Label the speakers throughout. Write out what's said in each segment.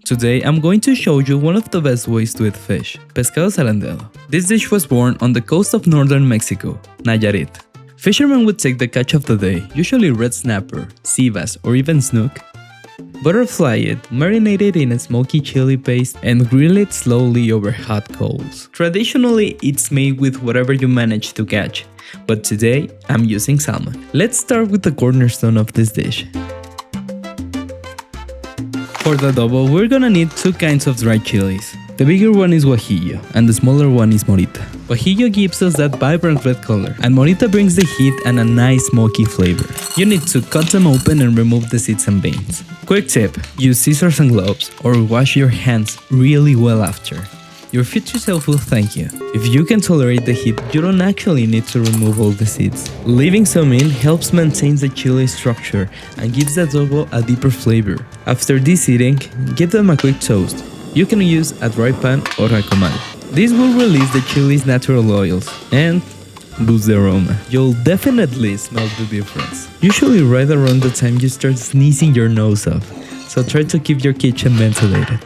Speaker 1: Today I'm going to show you one of the best ways to eat fish, pescado zarandeado. This dish was born on the coast of northern Mexico, Nayarit. Fishermen would take the catch of the day, usually red snapper, sea bass, or even snook. Butterfly it, marinate it in a smoky chili paste, and grill it slowly over hot coals. Traditionally, it's made with whatever you manage to catch, but today I'm using salmon. Let's start with the cornerstone of this dish. For the adobo, we're gonna need two kinds of dried chilies. The bigger one is guajillo, and the smaller one is morita. Guajillo gives us that vibrant red color, and morita brings the heat and a nice smoky flavor. You need to cut them open and remove the seeds and veins. Quick tip, use scissors and gloves, or wash your hands really well after. Your future self will thank you. If you can tolerate the heat, you don't actually need to remove all the seeds. Leaving some in helps maintain the chili structure and gives the adobo a deeper flavor. After deseeding, give them a quick toast. You can use a dry pan or a comal. This will release the chili's natural oils and boost the aroma. You'll definitely smell the difference. Usually right around the time you start sneezing your nose off, so try to keep your kitchen ventilated.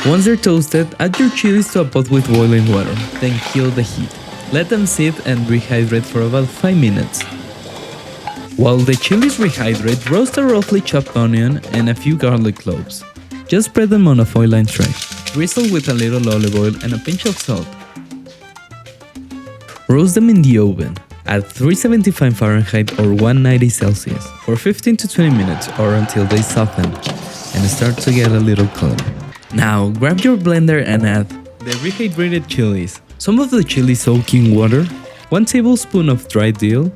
Speaker 1: Once they're toasted, add your chilies to a pot with boiling water, then kill the heat. Let them sit and rehydrate for about 5 minutes. While the chilies rehydrate, roast a roughly chopped onion and a few garlic cloves. Just spread them on a foil-lined tray. Drizzle with a little olive oil and a pinch of salt. Roast them in the oven at 375 Fahrenheit or 190 Celsius for 15 to 20 minutes or until they soften and start to get a little color. Now grab your blender and add the rehydrated chilies, some of the chili soaking water, 1 tablespoon of dried dill,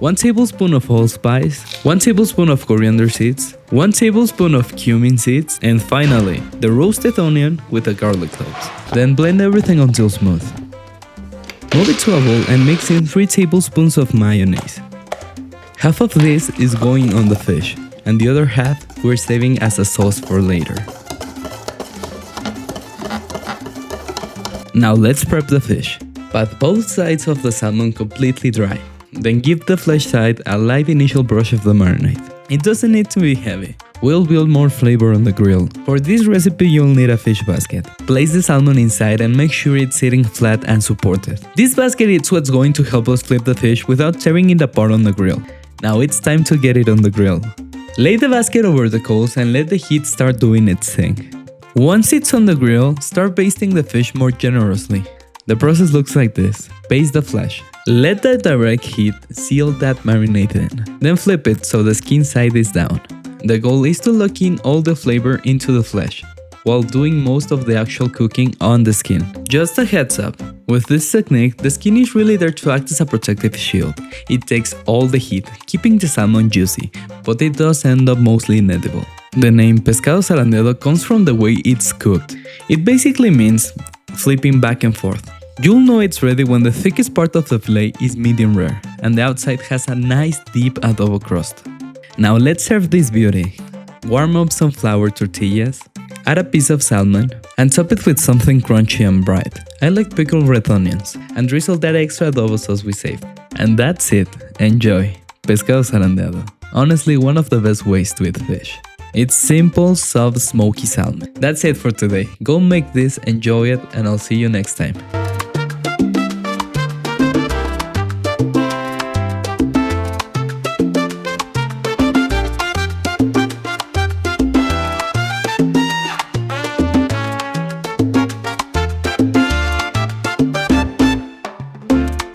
Speaker 1: 1 tablespoon of allspice, 1 tablespoon of coriander seeds, 1 tablespoon of cumin seeds, and finally, the roasted onion with the garlic cloves. Then blend everything until smooth. Move it to a bowl and mix in 3 tablespoons of mayonnaise. Half of this is going on the fish, and the other half we're saving as a sauce for later. Now let's prep the fish. Pat both sides of the salmon completely dry. Then give the flesh side a light initial brush of the marinade. It doesn't need to be heavy. We'll build more flavor on the grill. For this recipe you'll need a fish basket. Place the salmon inside and make sure it's sitting flat and supported. This basket is what's going to help us flip the fish without tearing it apart on the grill. Now it's time to get it on the grill. Lay the basket over the coals and let the heat start doing its thing. Once it's on the grill, start basting the fish more generously. The process looks like this. Baste the flesh. Let the direct heat seal that marinade in. Then flip it so the skin side is down. The goal is to lock in all the flavor into the flesh, while doing most of the actual cooking on the skin. Just a heads up, with this technique, the skin is really there to act as a protective shield. It takes all the heat, keeping the salmon juicy, but it does end up mostly inedible. The name pescado zarandeado comes from the way it's cooked. It basically means flipping back and forth. You'll know it's ready when the thickest part of the fillet is medium rare and the outside has a nice deep adobo crust. Now let's serve this beauty. Warm up some flour tortillas, add a piece of salmon, and top it with something crunchy and bright. I like pickled red onions, and drizzle that extra adobo sauce we saved. And that's it, enjoy! Pescado zarandeado. Honestly, one of the best ways to eat fish. It's simple, soft, smoky salmon. That's it for today. Go make this, enjoy it, and I'll see you next time.